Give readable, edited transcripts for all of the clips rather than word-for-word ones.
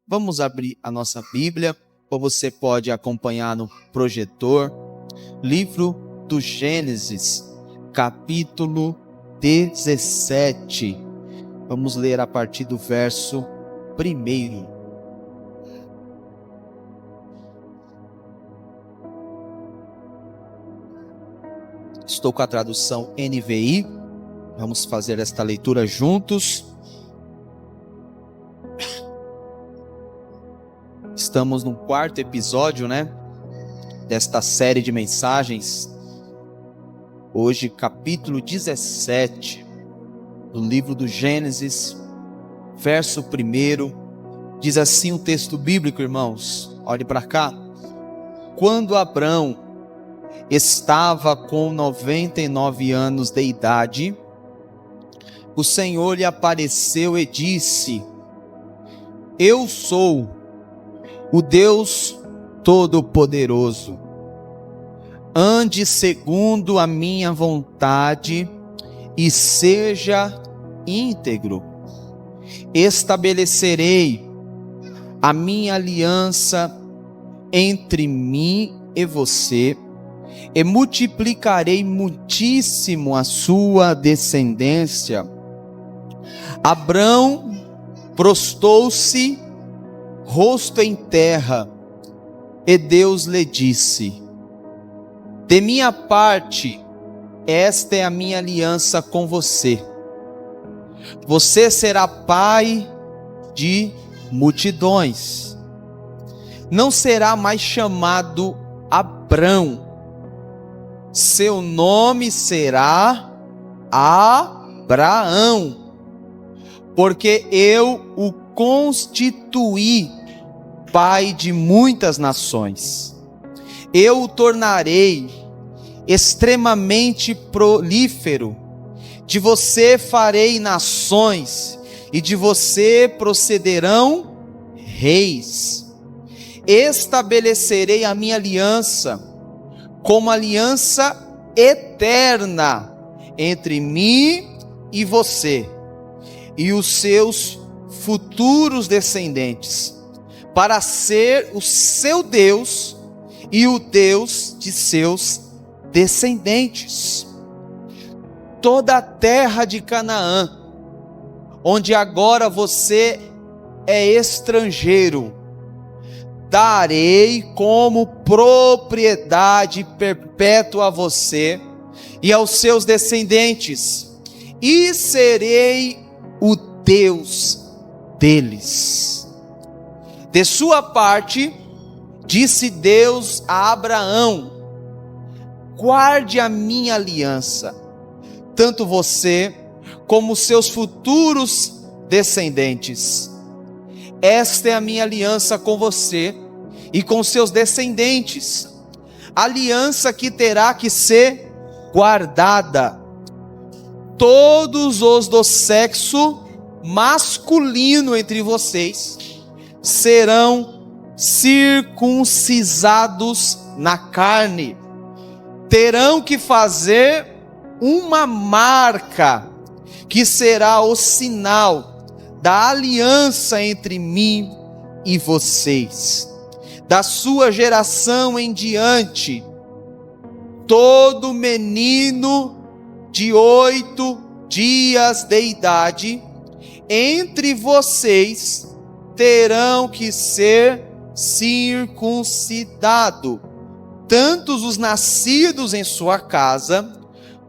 Vamos abrir a nossa Bíblia, ou você pode acompanhar no projetor. Livro do Gênesis, capítulo 17. Vamos ler a partir do verso 1. Estou com a tradução NVI. Vamos fazer esta leitura juntos. Estamos no 4º episódio, desta série de mensagens. Hoje, capítulo 17, do livro do Gênesis, verso 1. Diz assim o texto bíblico, irmãos. Olhe para cá. Quando Abrão estava com 99 anos de idade, o Senhor lhe apareceu e disse: Eu sou o Deus Todo-Poderoso. Ande segundo a minha vontade e seja íntegro. Estabelecerei a minha aliança entre mim e você, e multiplicarei muitíssimo a sua descendência. Abrão prostou-se, rosto em terra, e Deus lhe disse: De minha parte, esta é a minha aliança com você. Você será pai de multidões. Não será mais chamado Abrão. Seu nome será Abraão, porque eu o constituí pai de muitas nações. Eu o tornarei extremamente prolífero. De você farei nações, e de você procederão reis. Estabelecerei a minha aliança como aliança eterna entre mim e você e os seus futuros descendentes, para ser o seu Deus e o Deus de seus descendentes. Toda a terra de Canaã, onde agora você é estrangeiro, darei como propriedade perpétua a você e aos seus descendentes, e serei o Deus deles. De sua parte, disse Deus a Abraão: Guarde a minha aliança, tanto você como seus futuros descendentes. Esta é a minha aliança com você e com seus descendentes, aliança que terá que ser guardada. Todos os do sexo masculino entre vocês serão circuncisados na carne. Terão que fazer uma marca, que será o sinal da aliança entre mim e vocês. Da sua geração em diante, todo menino de 8 dias de idade entre vocês terão que ser circuncidado, tantos os nascidos em sua casa,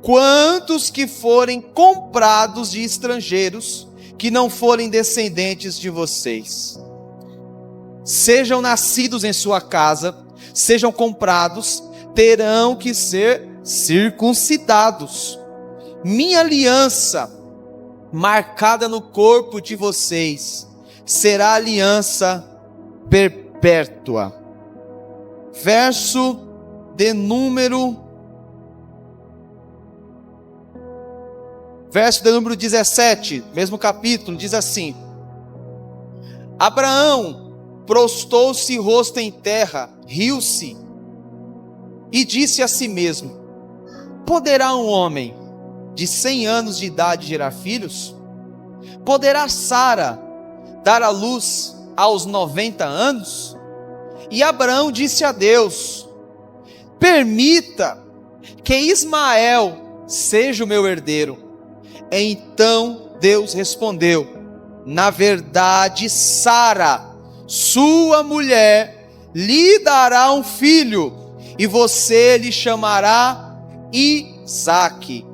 quantos que forem comprados de estrangeiros, que não forem descendentes de vocês. Sejam nascidos em sua casa, sejam comprados, terão que ser circuncidados. Minha aliança, marcada no corpo de vocês, será aliança perpétua. Verso de número 17, mesmo capítulo, diz assim: Abraão prostou-se rosto em terra, riu-se e disse a si mesmo: Poderá um homem de 100 anos de idade gerar filhos? Poderá Sara dar à luz aos 90 anos? E Abraão disse a Deus: permita que Ismael seja o meu herdeiro. Então Deus respondeu: na verdade, Sara, sua mulher, lhe dará um filho, e você lhe chamará Isaque.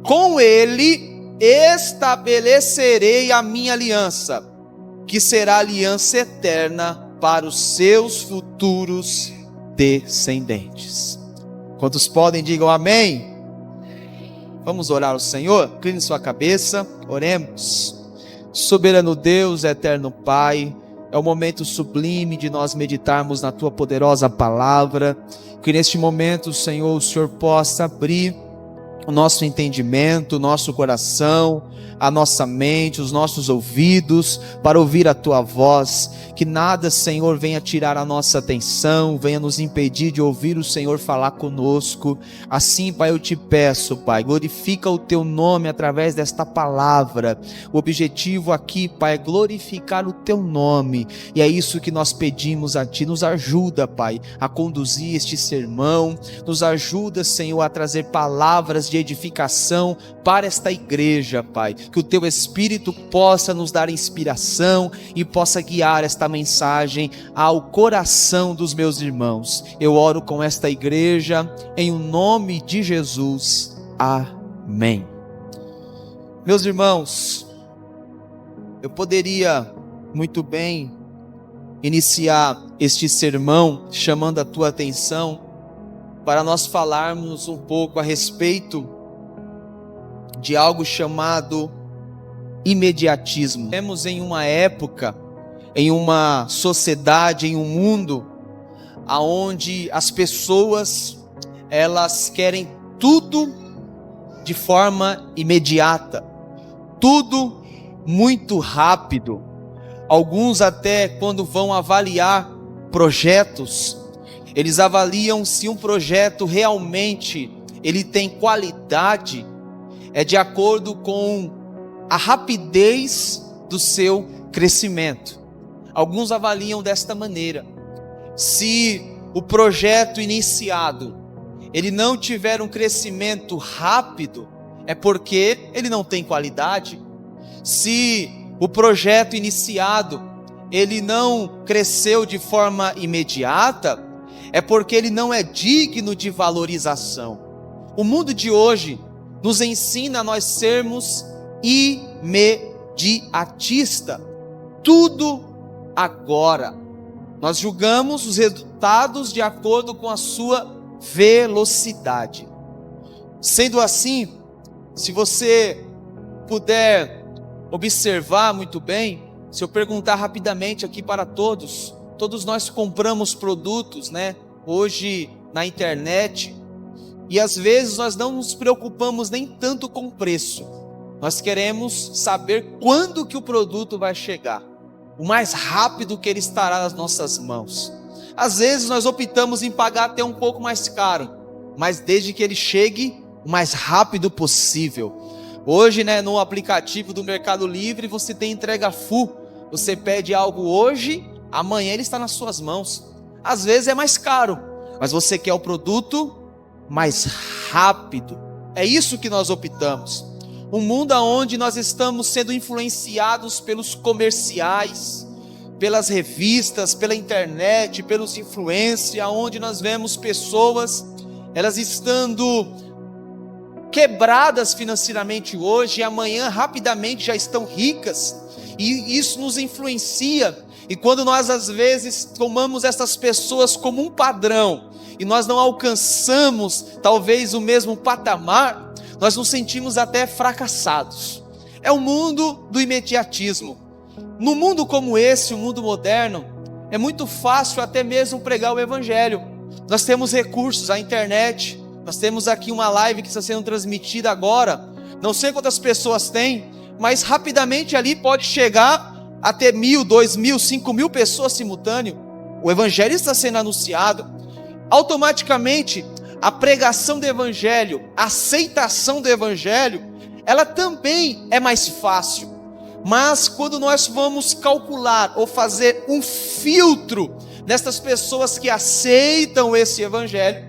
Com ele estabelecerei a minha aliança, que será aliança eterna para os seus futuros descendentes. Quantos podem, digam amém. Vamos orar ao Senhor? Incline sua cabeça, oremos. Soberano Deus, eterno Pai, é o momento sublime de nós meditarmos na Tua poderosa palavra. Que neste momento, Senhor, o Senhor possa abrir o nosso entendimento, o nosso coração, a nossa mente, os nossos ouvidos, para ouvir a Tua voz. Que nada, Senhor, venha tirar a nossa atenção, venha nos impedir de ouvir o Senhor falar conosco. Assim, Pai, eu te peço, Pai, glorifica o Teu nome através desta palavra. O objetivo aqui, Pai, é glorificar o Teu nome, e é isso que nós pedimos a Ti. Nos ajuda, Pai, a conduzir este sermão, nos ajuda, Senhor, a trazer palavras de edificação para esta igreja, Pai. Que o Teu Espírito possa nos dar inspiração e possa guiar esta mensagem ao coração dos meus irmãos. Eu oro com esta igreja em o nome de Jesus. Amém. Meus irmãos, eu poderia muito bem iniciar este sermão chamando a tua atenção para nós falarmos um pouco a respeito de algo chamado imediatismo. Temos em uma época, em uma sociedade, em um mundo onde as pessoas elas querem tudo de forma imediata, tudo muito rápido. Alguns até quando vão avaliar projetos, eles avaliam se um projeto realmente ele tem qualidade, é de acordo com a rapidez do seu crescimento. Alguns avaliam desta maneira: se o projeto iniciado ele não tiver um crescimento rápido, é porque ele não tem qualidade. Se o projeto iniciado ele não cresceu de forma imediata, é porque ele não é digno de valorização. O mundo de hoje nos ensina a nós sermos imediatista. Tudo agora. Nós julgamos os resultados de acordo com a sua velocidade. Sendo assim, se você puder observar muito bem, se eu perguntar rapidamente aqui para todos nós compramos produtos, hoje na internet, e às vezes nós não nos preocupamos nem tanto com o preço. Nós queremos saber quando que o produto vai chegar, o mais rápido que ele estará nas nossas mãos. Às vezes nós optamos em pagar até um pouco mais caro, mas desde que ele chegue o mais rápido possível. Hoje, no aplicativo do Mercado Livre, você tem entrega full. Você pede algo hoje, amanhã ele está nas suas mãos. Às vezes é mais caro, mas você quer o produto mais rápido. É isso que nós optamos. Um mundo onde nós estamos sendo influenciados pelos comerciais, pelas revistas, pela internet, pelos influencers, onde nós vemos pessoas, elas estando quebradas financeiramente hoje, e amanhã rapidamente já estão ricas, e isso nos influencia. E quando nós às vezes tomamos essas pessoas como um padrão, e nós não alcançamos talvez o mesmo patamar, nós nos sentimos até fracassados. É o mundo do imediatismo. No mundo como esse, o mundo moderno, é muito fácil até mesmo pregar o evangelho. Nós temos recursos, a internet, nós temos aqui uma live que está sendo transmitida agora, não sei quantas pessoas tem, mas rapidamente ali pode chegar a ter 1.000, 2.000, 5.000 pessoas simultâneo. O evangelho está sendo anunciado. Automaticamente a pregação do evangelho, a aceitação do evangelho, ela também é mais fácil, Mas quando nós vamos calcular ou fazer um filtro nestas pessoas que aceitam esse evangelho,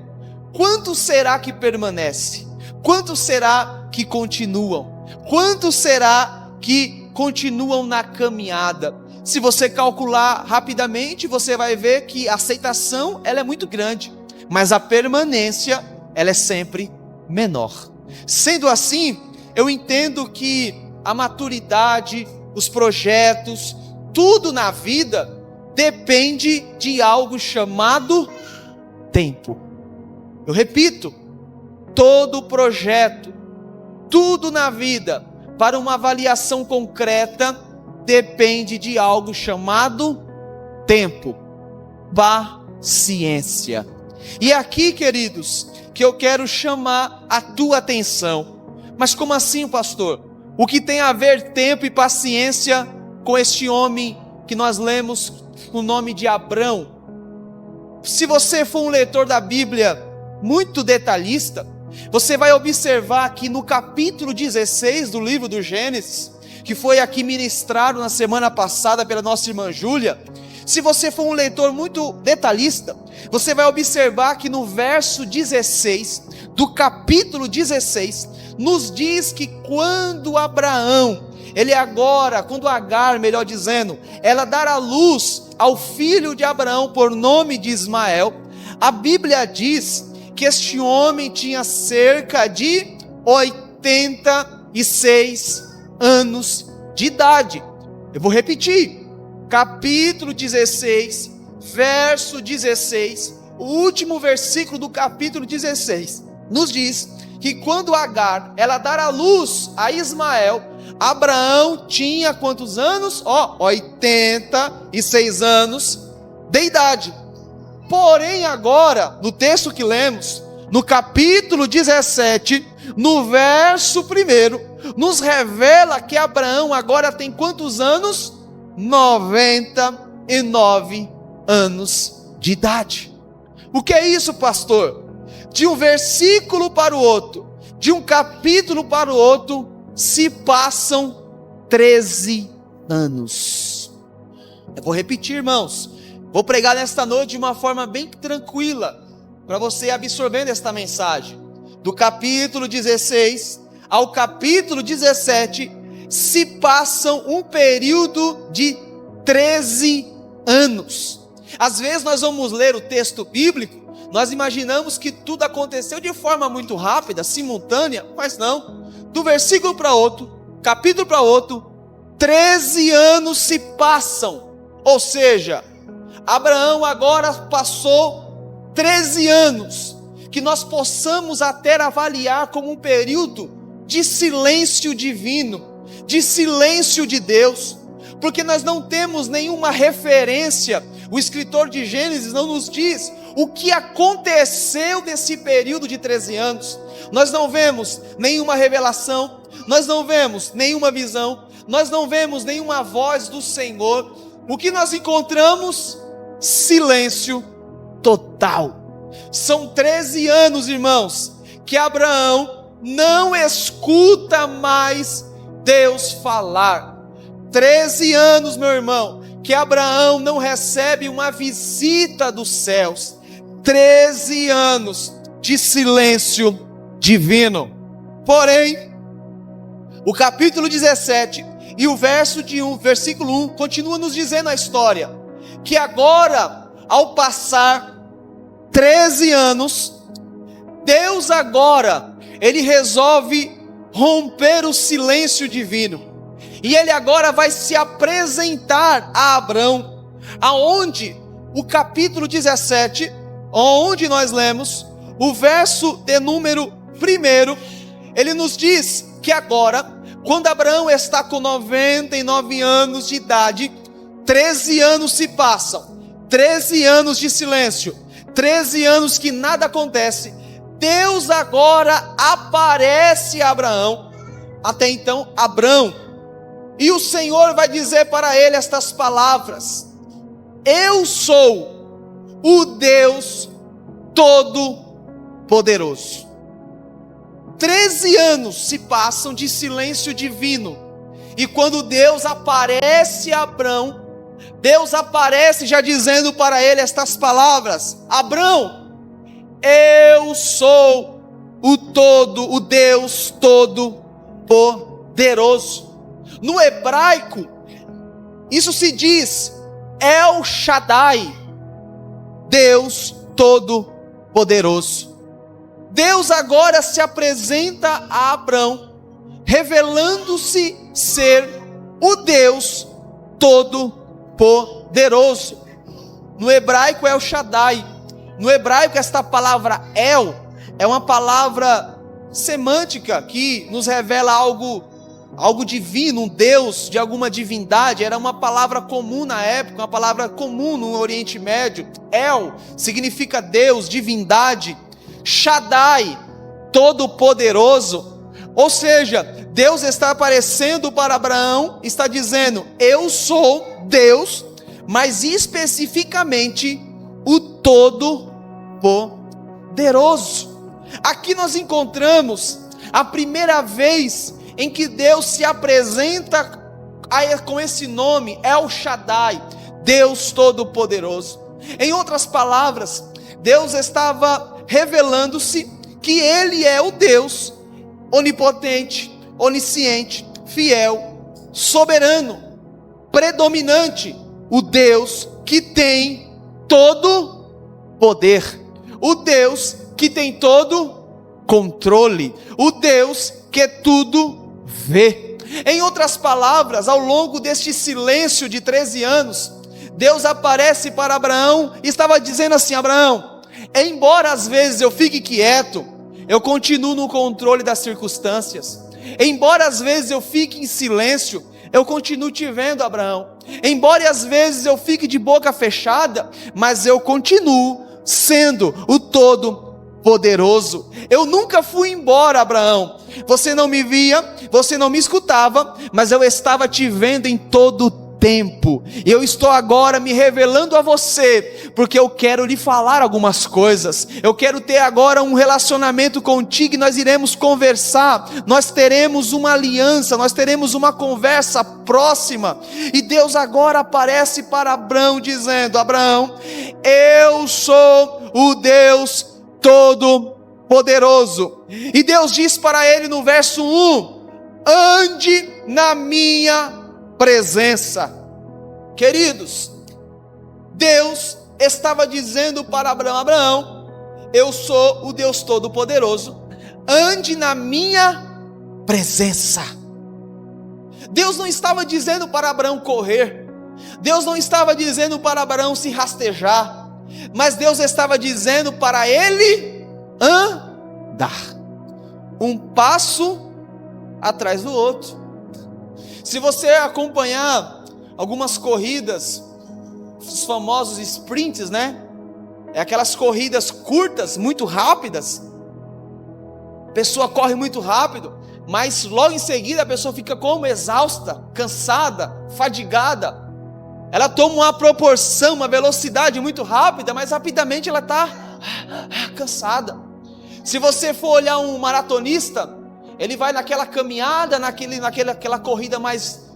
quanto será que permanece? Quanto será que continuam? Quanto será que continuam na caminhada? Se você calcular rapidamente, você vai ver que a aceitação ela é muito grande, mas a permanência ela é sempre menor. Sendo assim, eu entendo que a maturidade, os projetos, tudo na vida depende de algo chamado tempo. Eu repito, todo projeto, tudo na vida, para uma avaliação concreta, depende de algo chamado tempo, paciência. E é aqui, queridos, que eu quero chamar a tua atenção. Mas como assim, pastor? O que tem a ver tempo e paciência com este homem que nós lemos o nome de Abrão? Se você for um leitor da Bíblia muito detalhista, você vai observar que no capítulo 16 do livro do Gênesis, que foi aqui ministrado na semana passada pela nossa irmã Júlia, se você for um leitor muito detalhista, você vai observar que no verso 16, do capítulo 16, nos diz que quando Agar, melhor dizendo, ela dar a luz ao filho de Abraão por nome de Ismael, a Bíblia diz que este homem tinha cerca de 86 anos de idade. Eu vou repetir, capítulo 16, verso 16, o último versículo do capítulo 16, nos diz que quando Agar, ela dar a luz a Ismael, Abraão tinha quantos anos? 86 anos de idade. Porém agora, no texto que lemos, no capítulo 17, no verso 1, nos revela que Abraão agora tem quantos anos? 99 anos de idade. O que é isso, pastor? De um versículo para o outro, de um capítulo para o outro, se passam 13 anos. Eu vou repetir, irmãos. Vou pregar nesta noite de uma forma bem tranquila, para você ir absorvendo esta mensagem. Do capítulo 16 ao capítulo 17, se passam um período de 13 anos. Às vezes nós vamos ler o texto bíblico, nós imaginamos que tudo aconteceu de forma muito rápida, simultânea, mas não. Do versículo para outro, capítulo para outro, 13 anos se passam. Ou seja, Abraão agora passou 13 anos, que nós possamos até avaliar como um período de silêncio divino, de silêncio de Deus, porque nós não temos nenhuma referência. O escritor de Gênesis não nos diz o que aconteceu nesse período de 13 anos. Nós não vemos nenhuma revelação, nós não vemos nenhuma visão, nós não vemos nenhuma voz do Senhor. O que nós encontramos? Silêncio total. São 13 anos, irmãos, que Abraão não escuta mais Deus falar. 13 anos, meu irmão, que Abraão não recebe uma visita dos céus. 13 anos de silêncio divino. Porém, o capítulo 17 e o versículo 1 continua nos dizendo a história, que agora, ao passar 13 anos, Deus agora, Ele resolve romper o silêncio divino, e Ele agora vai se apresentar a Abrão, aonde o capítulo 17, onde nós lemos, o verso de número 1, ele nos diz que agora, quando Abraão está com 99 anos de idade, 13 anos se passam, 13 anos de silêncio, 13 anos que nada acontece. Deus agora aparece a Abraão, até então Abrão, e o Senhor vai dizer para ele estas palavras: eu sou o Deus Todo-Poderoso. 13 anos se passam de silêncio divino, E quando Deus aparece a Abrão, Deus aparece já dizendo para ele estas palavras: Abrão, eu sou o Deus Todo-Poderoso. No hebraico, isso se diz El Shaddai, Deus Todo-Poderoso. Deus agora se apresenta a Abrão, revelando-se ser o Deus Todo-Poderoso. No hebraico El Shaddai. No hebraico esta palavra El é uma palavra semântica que nos revela algo divino, um Deus de alguma divindade. Era uma palavra comum na época, uma palavra comum no Oriente Médio. El significa Deus, divindade. Shaddai, Todo-Poderoso. Ou seja, Deus está aparecendo para Abraão, está dizendo: eu sou Deus, mas especificamente o Todo-Poderoso. Aqui nós encontramos a primeira vez em que Deus se apresenta com esse nome, El Shaddai, Deus Todo-Poderoso. Em outras palavras, Deus estava revelando-se que Ele é o Deus onipotente, onisciente, fiel, soberano, predominante, o Deus que tem todo poder, o Deus que tem todo controle, o Deus que tudo vê. Em outras palavras, ao longo deste silêncio de 13 anos, Deus aparece para Abraão e estava dizendo assim: Abraão, embora às vezes eu fique quieto, eu continuo no controle das circunstâncias. Embora às vezes eu fique em silêncio, eu continuo te vendo, Abraão. Embora às vezes eu fique de boca fechada, mas eu continuo sendo o Todo-Poderoso. Eu nunca fui embora, Abraão. Você não me via, você não me escutava, mas eu estava te vendo em todo o tempo. E eu estou agora me revelando a você, porque eu quero lhe falar algumas coisas. Eu quero ter agora um relacionamento contigo e nós iremos conversar. Nós teremos uma aliança, nós teremos uma conversa próxima. E Deus agora aparece para Abraão dizendo: Abraão, eu sou o Deus Todo-Poderoso. E Deus diz para ele no verso 1: ande na minha presença. Queridos, Deus estava dizendo para Abraão: Abraão, eu sou o Deus Todo-Poderoso, ande na minha presença. Deus não estava dizendo para Abraão correr, Deus não estava dizendo para Abraão se rastejar, mas Deus estava dizendo para ele andar, um passo atrás do outro. Se você acompanhar algumas corridas, os famosos sprints, né? É aquelas corridas curtas, muito rápidas. A pessoa corre muito rápido, mas logo em seguida a pessoa fica como? Exausta, cansada, fadigada. Ela toma uma proporção, uma velocidade muito rápida, mas rapidamente ela está cansada. Se você for olhar um maratonista, ele vai naquela caminhada, naquela corrida mais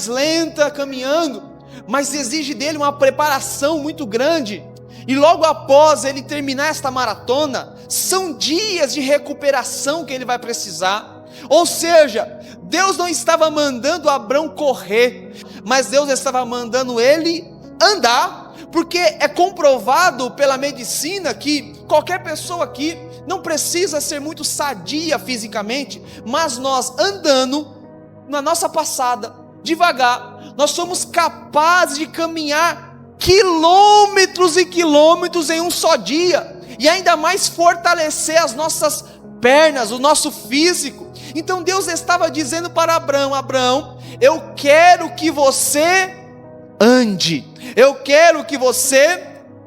lenta, caminhando, mas exige dele uma preparação muito grande. E logo após ele terminar esta maratona, são dias de recuperação que ele vai precisar. Ou seja, Deus não estava mandando Abraão correr, mas Deus estava mandando ele andar, porque é comprovado pela medicina que qualquer pessoa aqui não precisa ser muito sadia fisicamente, mas nós andando na nossa passada, devagar, nós somos capazes de caminhar quilômetros e quilômetros em um só dia, e ainda mais fortalecer as nossas pernas, o nosso físico. Então Deus estava dizendo para Abraão: Abraão, eu quero que você ande, eu quero que você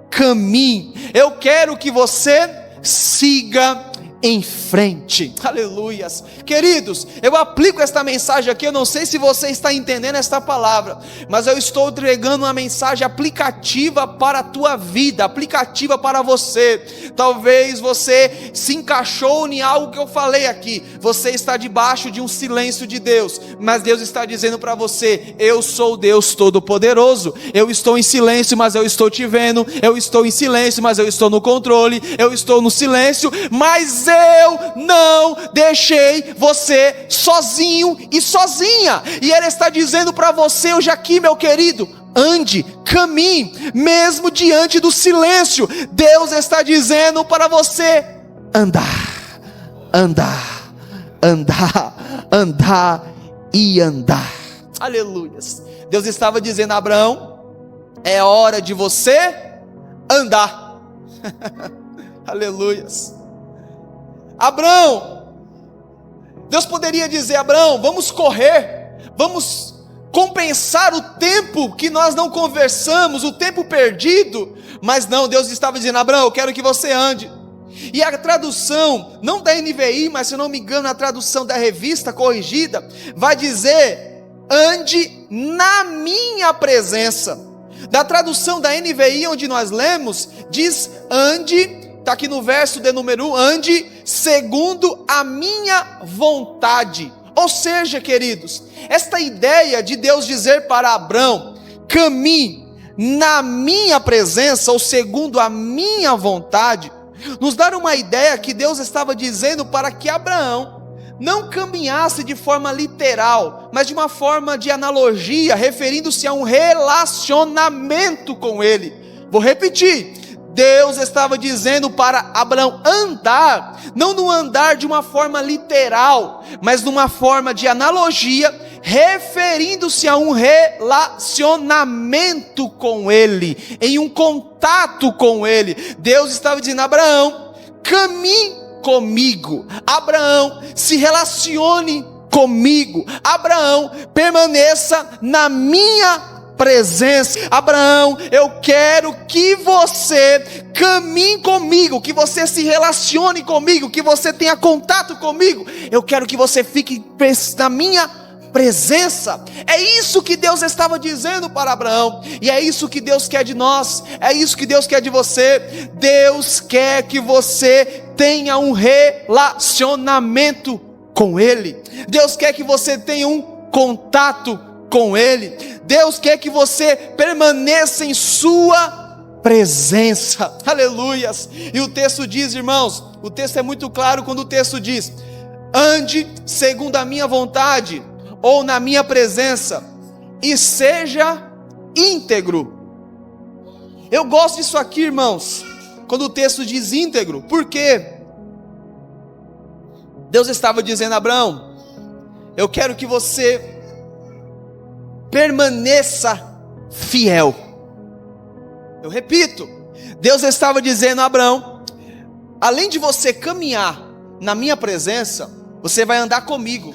caminhe, eu quero que você siga em frente. Aleluias. Queridos, eu aplico esta mensagem aqui, eu não sei se você está entendendo esta palavra, mas eu estou entregando uma mensagem aplicativa para a tua vida, aplicativa para você. Talvez você se encaixou em algo que eu falei aqui, você está debaixo de um silêncio de Deus, mas Deus está dizendo para você: eu sou Deus Todo-Poderoso, eu estou em silêncio, mas eu estou te vendo, eu estou em silêncio, mas eu estou no controle, eu estou no silêncio, mas eu não deixei você sozinho e sozinha. E Ele está dizendo para você hoje aqui, meu querido: ande, caminhe, mesmo diante do silêncio. Deus está dizendo para você andar, andar, andar, andar e andar. Aleluias. Deus estava dizendo a Abraão: é hora de você andar. Aleluias. Abraão, Deus poderia dizer: Abraão, vamos correr, vamos compensar o tempo que nós não conversamos, o tempo perdido. Mas não, Deus estava dizendo: Abraão, eu quero que você ande. E a tradução, não da NVI, mas se não me engano, a tradução da Revista Corrigida, vai dizer: ande na minha presença. Da tradução da NVI, onde nós lemos, diz: ande, está aqui no verso de número 1, ande segundo a minha vontade. Ou seja, queridos, esta ideia de Deus dizer para Abraão: caminhe na minha presença, ou segundo a minha vontade, nos dá uma ideia que Deus estava dizendo para que Abraão não caminhasse de forma literal, mas de uma forma de analogia, referindo-se a um relacionamento com Ele. Vou repetir: Deus estava dizendo para Abraão andar, não no andar de uma forma literal, mas numa forma de analogia, referindo-se a um relacionamento com Ele, em um contato com Ele. Deus estava dizendo: Abraão, caminhe comigo. Abraão, se relacione comigo. Abraão, permaneça na minha presença. Abraão, eu quero que você caminhe comigo, que você se relacione comigo, que você tenha contato comigo. Eu quero que você fique na minha presença. É isso que Deus estava dizendo para Abraão, e é isso que Deus quer de nós, é isso que Deus quer de você. Deus quer que você tenha um relacionamento com Ele. Deus quer que você tenha um contato com Ele. Deus quer que você permaneça em sua presença. Aleluias. E o texto diz, irmãos, o texto é muito claro quando o texto diz: ande segundo a minha vontade, ou na minha presença, e seja íntegro. Eu gosto disso aqui, irmãos, quando o texto diz íntegro, porque Deus estava dizendo: Abraão, eu quero que você permaneça fiel. Eu repito, Deus estava dizendo a Abraão: além de você caminhar na minha presença, você vai andar comigo.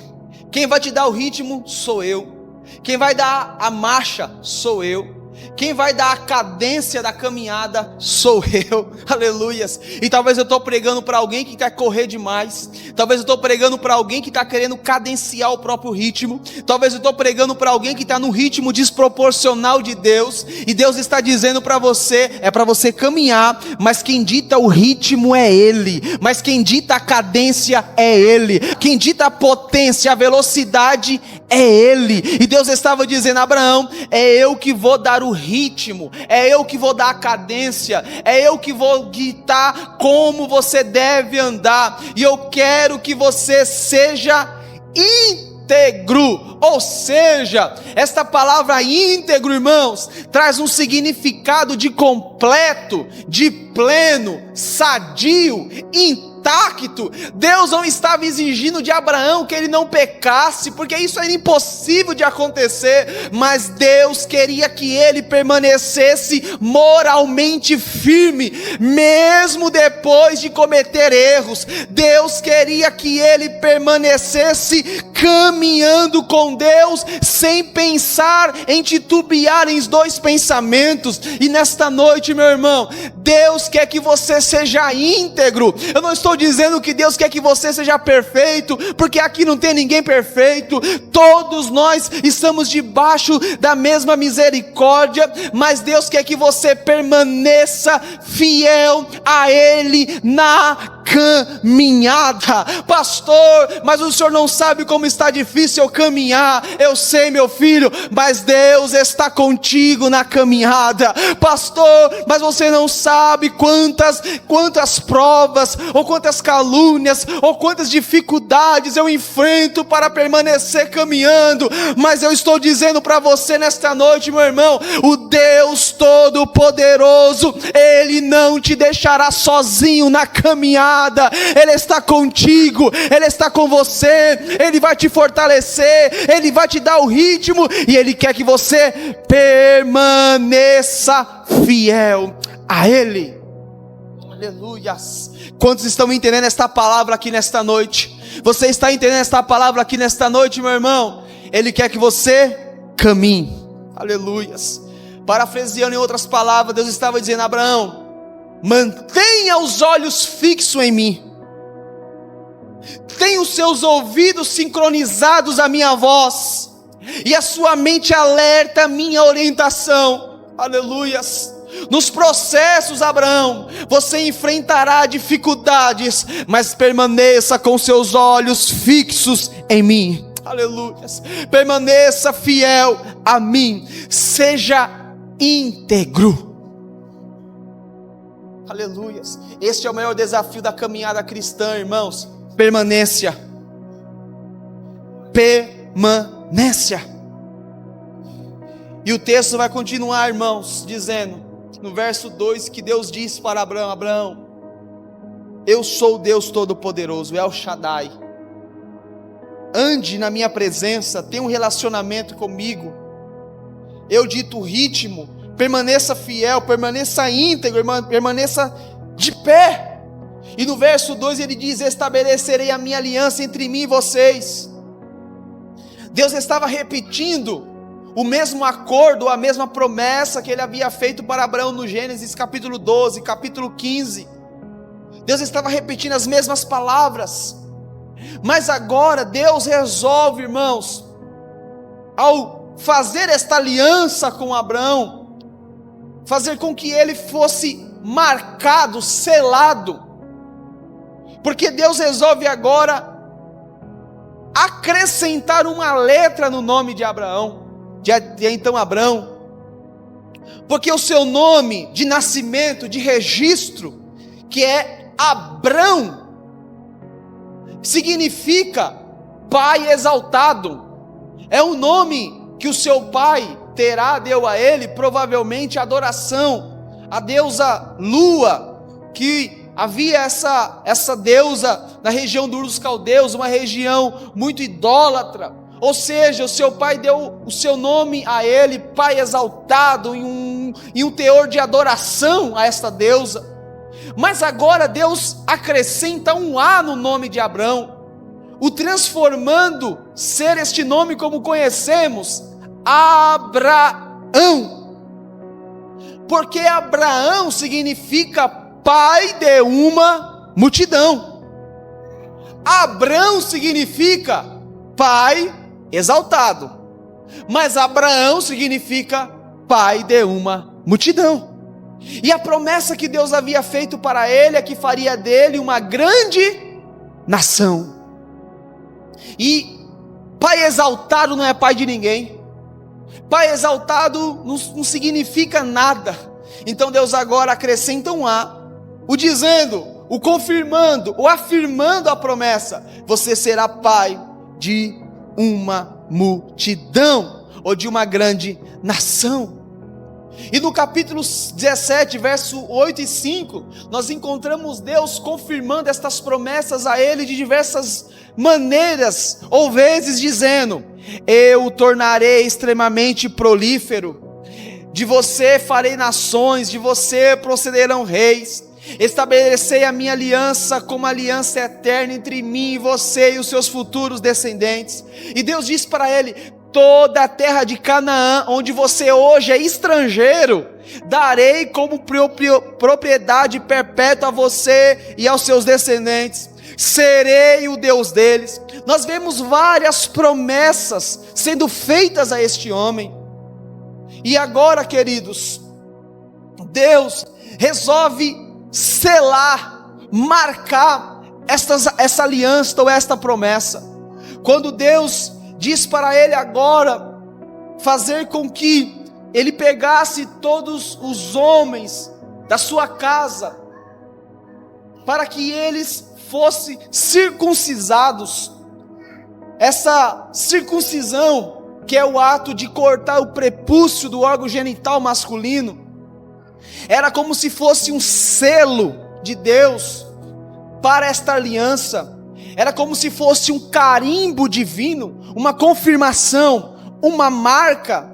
Quem vai te dar o ritmo sou eu. Quem vai dar a marcha sou eu. Quem vai dar a cadência da caminhada sou eu. Aleluias. E talvez eu estou pregando para alguém que quer correr demais. Talvez eu estou pregando para alguém que está querendo cadenciar o próprio ritmo. Talvez eu estou pregando para alguém que está num ritmo desproporcional de Deus. E Deus está dizendo para você: é para você caminhar, mas quem dita o ritmo é Ele. Mas quem dita a cadência é Ele. Quem dita a potência, a velocidade é Ele. E Deus estava dizendo: Abraão, é eu que vou dar o ritmo, é eu que vou dar a cadência, é eu que vou ditar como você deve andar, e eu quero que você seja íntegro. Ou seja, esta palavra íntegro, irmãos, traz um significado de completo, de pleno, sadio, intacto. Deus não estava exigindo de Abraão que ele não pecasse, porque isso era impossível de acontecer, mas Deus queria que ele permanecesse moralmente firme, mesmo depois de cometer erros. Deus queria que ele permanecesse caminhando com Deus, sem pensar em titubear em dois pensamentos. E nesta noite, meu irmão, Deus quer que você seja íntegro. Eu não estou dizendo que Deus quer que você seja perfeito, porque aqui não tem ninguém perfeito. Todos nós estamos debaixo da mesma misericórdia, mas Deus quer que você permaneça fiel a Ele na caminhada. Pastor, mas o senhor não sabe como está difícil eu caminhar. Eu sei, meu filho, mas Deus está contigo na caminhada. Pastor, mas você não sabe quantas provas, ou quantas calúnias, ou quantas dificuldades eu enfrento para permanecer caminhando. Mas eu estou dizendo para você nesta noite, meu irmão, o Deus Todo-Poderoso, Ele não te deixará sozinho na caminhada. Ele está contigo, Ele está com você, Ele vai te fortalecer, Ele vai te dar o ritmo, e Ele quer que você permaneça fiel a Ele. Aleluias. Quantos estão entendendo esta palavra aqui nesta noite? Você está entendendo esta palavra aqui nesta noite, meu irmão? Ele quer que você caminhe. Aleluias. Parafraseando em outras palavras, Deus estava dizendo: Abraão, mantenha os olhos fixos em mim, tenha os seus ouvidos sincronizados à minha voz, e a sua mente alerta à minha orientação. Aleluias. Nos processos, Abraão, você enfrentará dificuldades, mas permaneça com seus olhos fixos em mim. Aleluias. Permaneça fiel a mim, seja íntegro. Aleluias. Este é o maior desafio da caminhada cristã, irmãos. Permanência. Permanência. E o texto vai continuar, irmãos, dizendo no verso 2 que Deus disse para Abraão: Abraão, eu sou o Deus Todo-Poderoso, El Shaddai. Ande na minha presença, tenha um relacionamento comigo. Eu dito o ritmo, permaneça fiel, permaneça íntegro, permaneça de pé. E no verso 2 ele diz: estabelecerei a minha aliança entre mim e vocês. Deus estava repetindo o mesmo acordo, a mesma promessa que ele havia feito para Abraão no Gênesis capítulo 12, capítulo 15. Deus estava repetindo as mesmas palavras, mas agora Deus resolve, irmãos, ao fazer esta aliança com Abraão, fazer com que ele fosse marcado, selado, porque Deus resolve agora acrescentar uma letra no nome de Abraão, de então Abrão, porque o seu nome de nascimento, de registro, que é Abrão, significa pai exaltado. É um nome que o seu pai deu a ele, provavelmente adoração à deusa Lua, que havia essa deusa na região do Ur dos Caldeus, uma região muito idólatra. Ou seja, o seu pai deu o seu nome a ele, pai exaltado, em um teor de adoração a esta deusa. Mas agora Deus acrescenta um A no nome de Abrão, o transformando ser este nome como conhecemos, Abraão. Porque Abraão significa pai de uma multidão. Abrão significa pai exaltado, mas Abraão significa pai de uma multidão. E a promessa que Deus havia feito para ele é que faria dele uma grande nação. E pai exaltado não é pai de ninguém. Pai exaltado não significa nada. Então Deus agora acrescenta um A, o dizendo, o confirmando, o afirmando a promessa: você será pai de uma multidão, ou de uma grande nação. E no capítulo 17, verso 8 e 5, nós encontramos Deus confirmando estas promessas a ele de diversas maneiras, ou vezes dizendo: eu o tornarei extremamente prolífero, de você farei nações, de você procederão reis, Estabelecei a minha aliança como aliança eterna entre mim e você e os seus futuros descendentes. E Deus disse para ele: toda a terra de Canaã, onde você hoje é estrangeiro, darei como propriedade perpétua a você e aos seus descendentes. Serei o Deus deles. Nós vemos várias promessas sendo feitas a este homem. E agora, queridos, Deus resolve selar, marcar essa aliança ou esta promessa. Quando Deus diz para ele agora fazer com que ele pegasse todos os homens da sua casa, para que eles fossem circuncisados. Essa circuncisão, que é o ato de cortar o prepúcio do órgão genital masculino, era como se fosse um selo de Deus para esta aliança. Era como se fosse um carimbo divino, uma confirmação, uma marca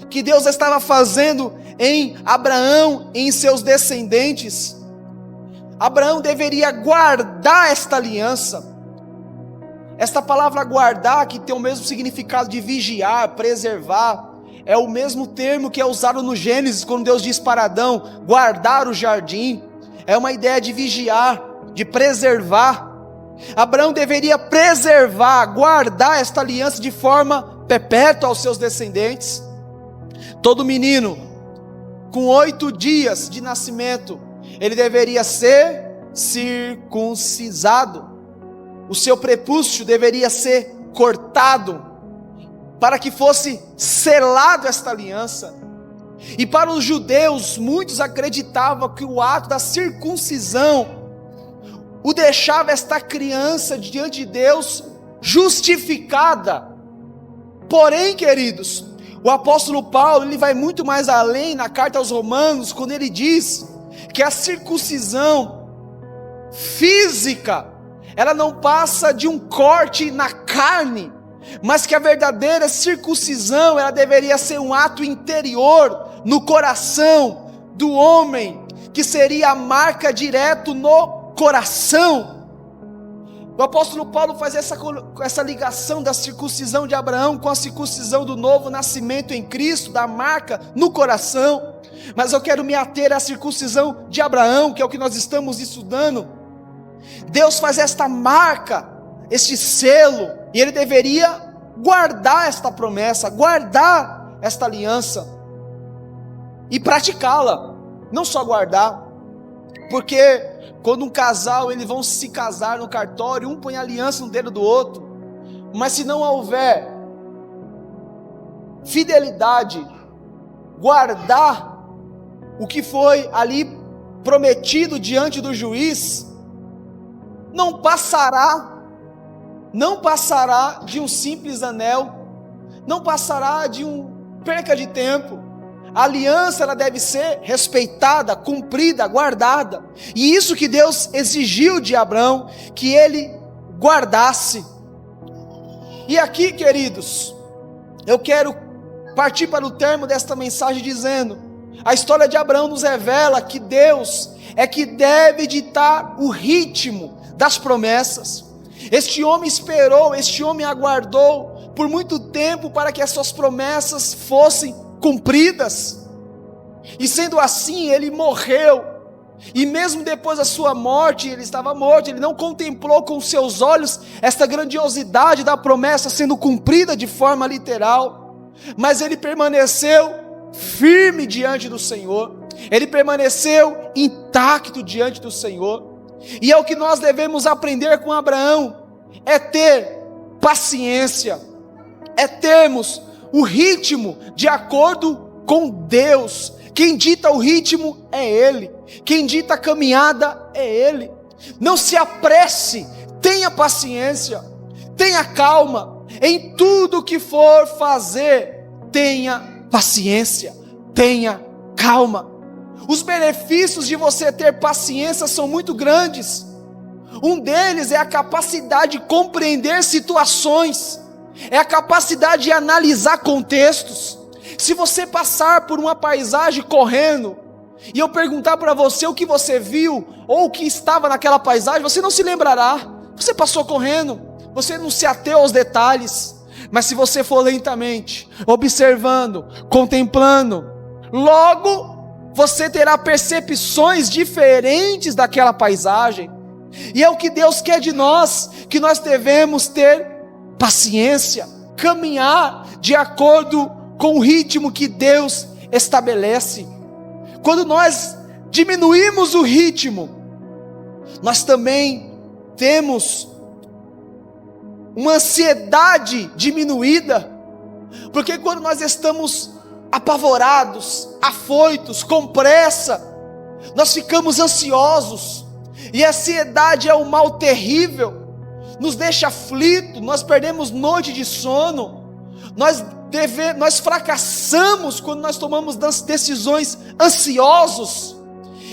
que Deus estava fazendo em Abraão e em seus descendentes. Abraão deveria guardar esta aliança. Esta palavra guardar, que tem o mesmo significado de vigiar, preservar, é o mesmo termo que é usado no Gênesis, quando Deus diz para Adão guardar o jardim. É uma ideia de vigiar, de preservar. Abraão deveria preservar, guardar esta aliança de forma perpétua aos seus descendentes. Todo menino com 8 dias de nascimento, ele deveria ser circuncisado. O seu prepúcio deveria ser cortado, para que fosse selado esta aliança. E para os judeus, muitos acreditavam que o ato da circuncisão o deixava esta criança diante de Deus justificada. Porém, queridos, o apóstolo Paulo, ele vai muito mais além na carta aos Romanos, quando ele diz que a circuncisão física, ela não passa de um corte na carne, mas que a verdadeira circuncisão, ela deveria ser um ato interior no coração do homem, que seria a marca direto no coração. O apóstolo Paulo faz essa ligação da circuncisão de Abraão com a circuncisão do novo nascimento em Cristo, da marca no coração. Mas eu quero me ater à circuncisão de Abraão, que é o que nós estamos estudando. Deus faz esta marca, este selo, e ele deveria guardar esta promessa, guardar esta aliança e praticá-la, não só guardar. Porque quando um casal, eles vão se casar no cartório, um põe a aliança no dedo do outro, mas se não houver fidelidade, guardar o que foi ali prometido diante do juiz, não passará de um simples anel, não passará de perca de tempo. A aliança, ela deve ser respeitada, cumprida, guardada. E isso que Deus exigiu de Abraão, que ele guardasse. E aqui, queridos, eu quero partir para o termo desta mensagem dizendo: a história de Abraão nos revela que Deus é que deve ditar o ritmo das promessas. Este homem esperou, este homem aguardou por muito tempo para que as suas promessas fossem cumpridas. E sendo assim, ele morreu. E mesmo depois da sua morte, ele estava morto, ele não contemplou com seus olhos esta grandiosidade da promessa sendo cumprida de forma literal, mas ele permaneceu firme diante do Senhor, ele permaneceu intacto diante do Senhor. E é o que nós devemos aprender com Abraão, é ter paciência, é termos o ritmo de acordo com Deus. Quem dita o ritmo é Ele, quem dita a caminhada é Ele. Não se apresse, tenha paciência, tenha calma, em tudo que for fazer, tenha paciência, tenha calma. Os benefícios de você ter paciência são muito grandes. Um deles é a capacidade de compreender situações, é a capacidade de analisar contextos. Se você passar por uma paisagem correndo, e eu perguntar para você o que você viu, ou o que estava naquela paisagem, você não se lembrará. Você passou correndo, você não se ateu aos detalhes. Mas se você for lentamente, observando, contemplando, logo você terá percepções diferentes daquela paisagem. E é o que Deus quer de nós, que nós devemos ter paciência, caminhar de acordo com o ritmo que Deus estabelece. Quando nós diminuímos o ritmo, nós também temos uma ansiedade diminuída, porque quando nós estamos apavorados, afoitos, com pressa, nós ficamos ansiosos, e a ansiedade é um mal terrível, nos deixa aflito, nós perdemos noite de sono, nós fracassamos quando nós tomamos decisões ansiosos,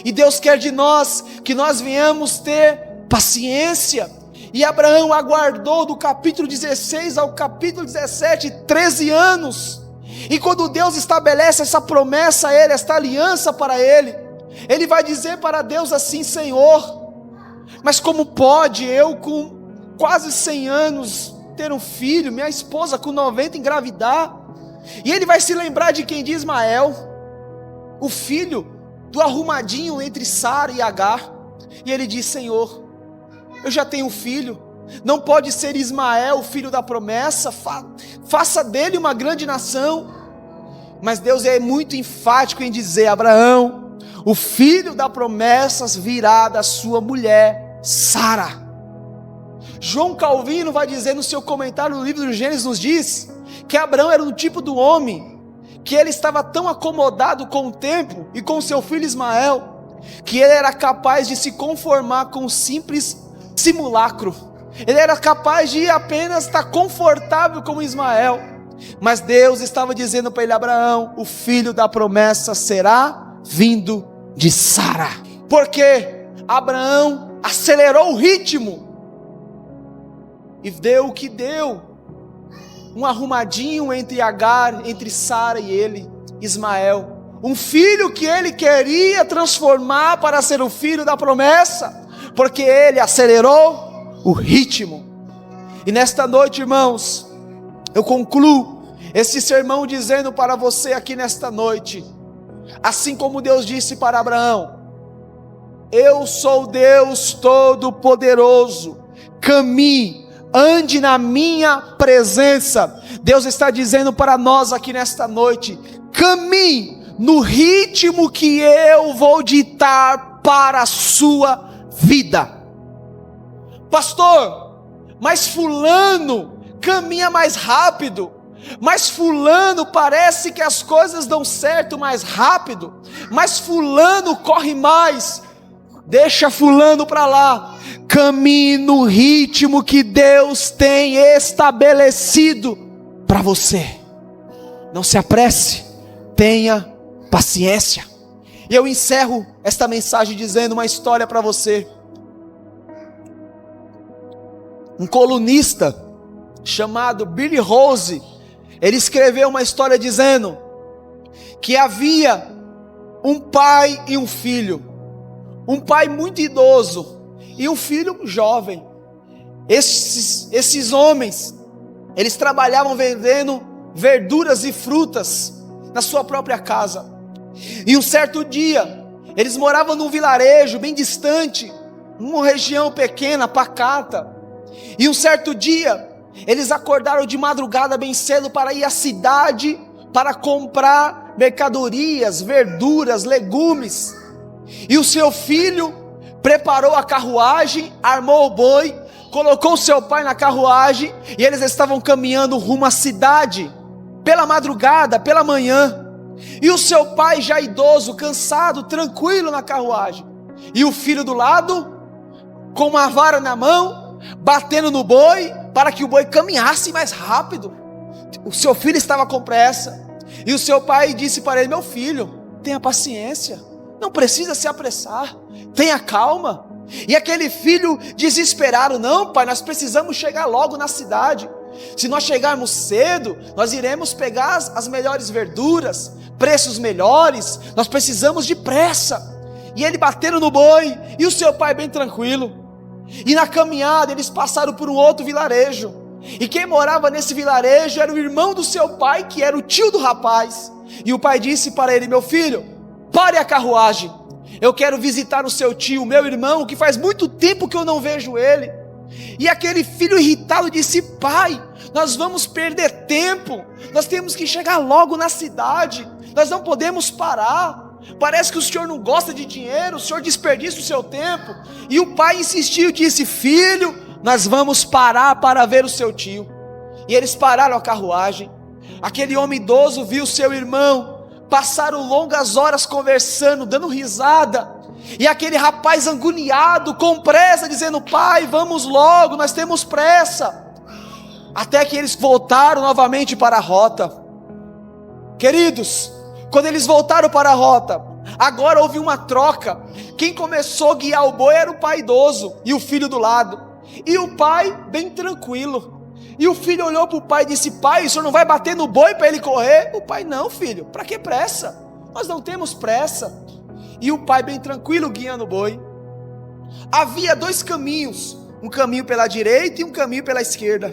e Deus quer de nós que nós venhamos ter paciência. E Abraão aguardou do capítulo 16 ao capítulo 17, 13 anos, e quando Deus estabelece essa promessa a ele, esta aliança para ele, ele vai dizer para Deus assim: Senhor, mas como pode eu com quase 100 anos ter um filho, minha esposa com 90 engravidar? E ele vai se lembrar de quem? De Ismael, o filho do arrumadinho entre Sara e Agar. E ele diz: Senhor, eu já tenho um filho, não pode ser Ismael o filho da promessa, faça dele uma grande nação. Mas Deus é muito enfático em dizer: Abraão, o filho da promessa virá da sua mulher Sara. João Calvino vai dizer no seu comentário no livro do Gênesis, nos diz que Abraão era um tipo do homem, que ele estava tão acomodado com o tempo e com seu filho Ismael, que ele era capaz de se conformar com um simples simulacro. Ele era capaz de apenas estar confortável com Ismael, mas Deus estava dizendo para ele: Abraão, o filho da promessa será vindo de Sara. Porque Abraão acelerou o ritmo e deu o que deu, um arrumadinho entre Agar, entre Sara e ele, Ismael, um filho que ele queria transformar para ser o filho da promessa, porque ele acelerou o ritmo. E nesta noite, irmãos, eu concluo esse sermão dizendo para você aqui nesta noite, assim como Deus disse para Abraão: eu sou Deus Todo-Poderoso, caminhe, ande na minha presença. Deus está dizendo para nós aqui nesta noite: caminhe no ritmo que eu vou ditar para a sua vida. Pastor, mas fulano caminha mais rápido, mas fulano parece que as coisas dão certo mais rápido, mas fulano corre mais. Deixa fulano para lá, caminhe no ritmo que Deus tem estabelecido para você. Não se apresse, tenha paciência. E eu encerro esta mensagem dizendo uma história para você. Um colunista chamado Billy Rose, ele escreveu uma história dizendo que havia um pai e um filho, um pai muito idoso e um filho jovem. Esses homens, eles trabalhavam vendendo verduras e frutas na sua própria casa. E um certo dia, eles moravam num vilarejo bem distante, numa região pequena, pacata. E um certo dia, eles acordaram de madrugada bem cedo para ir à cidade para comprar mercadorias, verduras, legumes. E o seu filho preparou a carruagem, armou o boi, colocou seu pai na carruagem, e eles estavam caminhando rumo à cidade, pela madrugada, pela manhã. E o seu pai já idoso, cansado, tranquilo na carruagem, e o filho do lado, com uma vara na mão, batendo no boi, para que o boi caminhasse mais rápido. O seu filho estava com pressa, e o seu pai disse para ele: meu filho, tenha paciência, não precisa se apressar, tenha calma. E aquele filho desesperado: não pai, nós precisamos chegar logo na cidade, Se nós chegarmos cedo, nós iremos pegar as melhores verduras, preços melhores, nós precisamos de pressa. E ele bateram no boi, e o seu pai bem tranquilo. E na caminhada eles passaram por um outro vilarejo, e quem morava nesse vilarejo era o irmão do seu pai, que era o tio do rapaz. E o pai disse para ele: meu filho, pare a carruagem, eu quero visitar o seu tio, meu irmão, que faz muito tempo que eu não vejo ele. E aquele filho irritado disse: pai, nós vamos perder tempo, nós temos que chegar logo na cidade, nós não podemos parar. Parece que o senhor não gosta de dinheiro, o senhor desperdiça o seu tempo. E o pai insistiu e disse: filho, nós vamos parar para ver o seu tio. E eles pararam a carruagem. Aquele homem idoso viu seu irmão, passaram longas horas conversando, dando risada. E aquele rapaz agoniado, com pressa, dizendo: pai, vamos logo, nós temos pressa. Até que eles voltaram novamente para a rota. Queridos, quando eles voltaram para a rota, agora houve uma troca. Quem começou a guiar o boi era o pai idoso e o filho do lado. E o pai bem tranquilo. E o filho olhou para o pai e disse: pai, o senhor não vai bater no boi para ele correr? O pai: não, filho, para que pressa? Nós não temos pressa. E o pai bem tranquilo guiando o boi. Havia dois caminhos, um caminho pela direita e um caminho pela esquerda.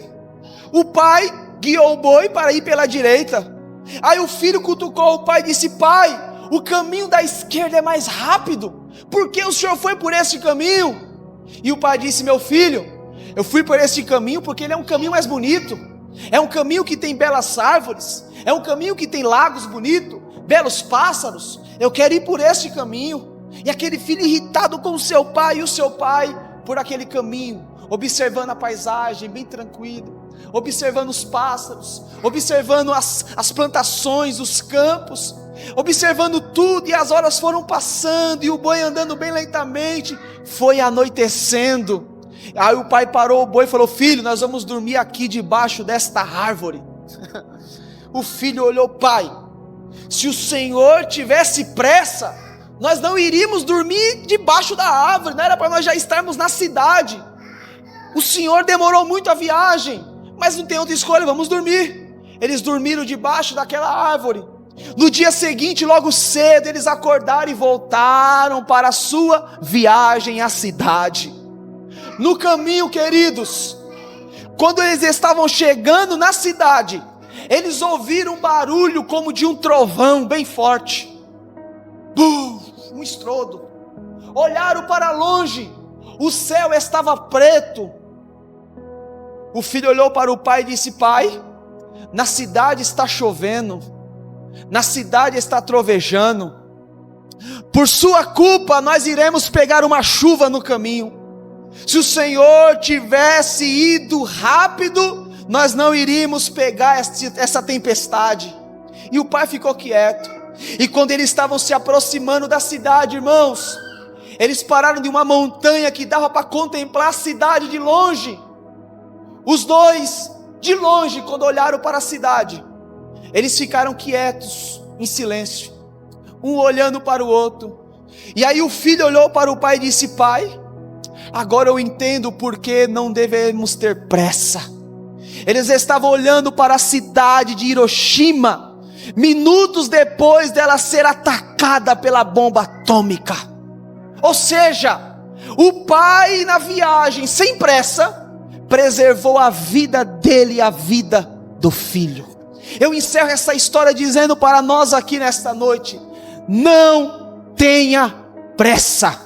O pai guiou o boi para ir pela direita. Aí o filho cutucou o pai e disse: pai, o caminho da esquerda é mais rápido, por que o senhor foi por esse caminho? E o pai disse: meu filho, eu fui por esse caminho porque ele é um caminho mais bonito, é um caminho que tem belas árvores, é um caminho que tem lagos bonitos, belos pássaros, eu quero ir por esse caminho. E aquele filho irritado com o seu pai, e o seu pai por aquele caminho, observando a paisagem bem tranquilo, observando os pássaros, observando as plantações, os campos, observando tudo. E as horas foram passando, e o boi andando bem lentamente. Foi anoitecendo. Aí o pai parou o boi e falou: filho, nós vamos dormir aqui debaixo desta árvore. O filho olhou: pai, se o senhor tivesse pressa, nós não iríamos dormir debaixo da árvore, não era para nós já estarmos na cidade. O senhor demorou muito a viagem, mas não tem outra escolha, vamos dormir. Eles dormiram debaixo daquela árvore. No dia seguinte, logo cedo, eles acordaram e voltaram para a sua viagem à cidade. No caminho, queridos, quando eles estavam chegando na cidade, eles ouviram um barulho como de um trovão bem forte. Um estrondo. Olharam para longe, o céu estava preto. O filho olhou para o pai e disse: pai, na cidade está chovendo, na cidade está trovejando, por sua culpa nós iremos pegar uma chuva no caminho. Se o Senhor tivesse ido rápido, nós não iríamos pegar essa tempestade. E o pai ficou quieto. E quando eles estavam se aproximando da cidade, irmãos, eles pararam de uma montanha que dava para contemplar a cidade de longe. Os dois, de longe, quando olharam para a cidade, eles ficaram quietos, em silêncio, um olhando para o outro. E aí o filho olhou para o pai e disse: pai, agora eu entendo porque não devemos ter pressa. Eles estavam olhando para a cidade de Hiroshima, minutos depois dela ser atacada pela bomba atômica. Ou seja, o pai na viagem, sem pressa, preservou a vida dele e a vida do filho. Eu encerro essa história dizendo para nós aqui nesta noite: não tenha pressa,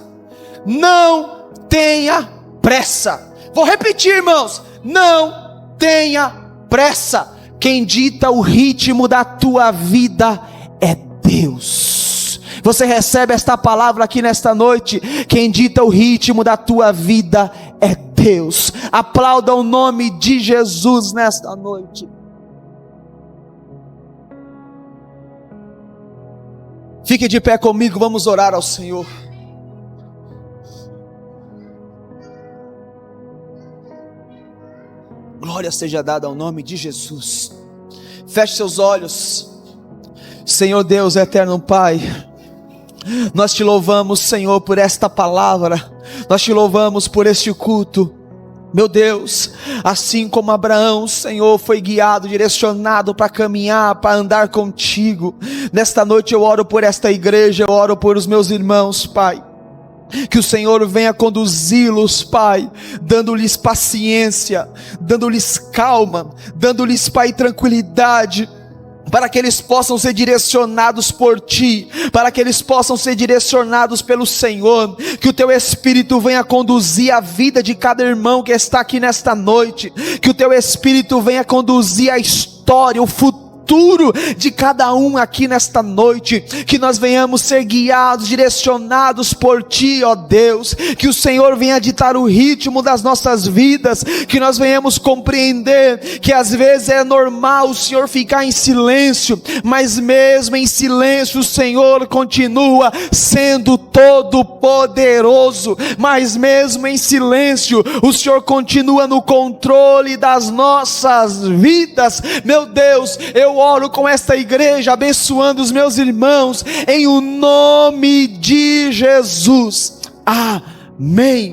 não tenha pressa. Vou repetir, irmãos: não tenha pressa. Quem dita o ritmo da tua vida é Deus. Você recebe esta palavra aqui nesta noite? Quem dita o ritmo da tua vida é Deus. Aplauda o nome de Jesus nesta noite. Fique de pé comigo, vamos orar ao Senhor. Glória seja dada ao nome de Jesus. Feche seus olhos. Senhor Deus, eterno Pai, nós te louvamos, Senhor, por esta palavra. Nós te louvamos por este culto. Meu Deus, assim como Abraão, Senhor, foi guiado, direcionado para caminhar, para andar contigo, nesta noite eu oro por esta igreja, eu oro por os meus irmãos, Pai, que o Senhor venha conduzi-los, Pai, dando-lhes paciência, dando-lhes calma, dando-lhes, Pai, tranquilidade, para que eles possam ser direcionados por Ti, para que eles possam ser direcionados pelo Senhor, que o Teu Espírito venha conduzir a vida de cada irmão que está aqui nesta noite, que o Teu Espírito venha conduzir a história, o futuro de cada um aqui nesta noite, que nós venhamos ser guiados, direcionados por Ti, ó Deus, que o Senhor venha ditar o ritmo das nossas vidas, que nós venhamos compreender que às vezes é normal o Senhor ficar em silêncio, mas mesmo em silêncio o Senhor continua sendo todo poderoso, mas mesmo em silêncio o Senhor continua no controle das nossas vidas. Meu Deus, eu oro com esta igreja, abençoando os meus irmãos, em o nome de Jesus, amém.